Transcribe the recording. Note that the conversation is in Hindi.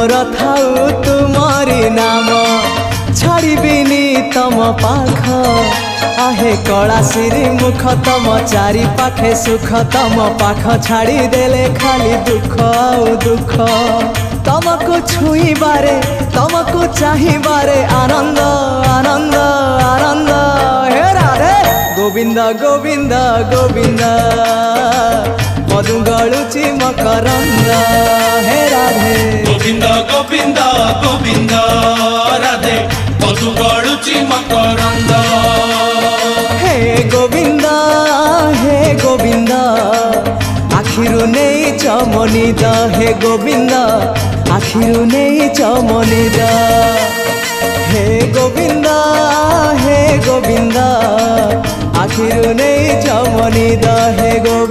मोर थाउ तुमरी नाम छाड़बिनी तम पाख आहे कला सिरी मुख तम चारि पाखे सुख तम पाख छाड़ी देले खाली दुख आउ दुख तमको छुईबारे तमको चाहिबारे आनंद आनंद आनंद हे राधे गोविंद गोविंद गोविंद मधु गलुची मकरंद हे राधे गोविंद गोविंद गोविंद राधे मधु गलुची मकरंद हे गोविंद आखिरु नहीं चमनिद हे गोविंद आखिरु नहीं चमनिद हे गोविंद आखिरु नहीं चमनिद हे गोविंद।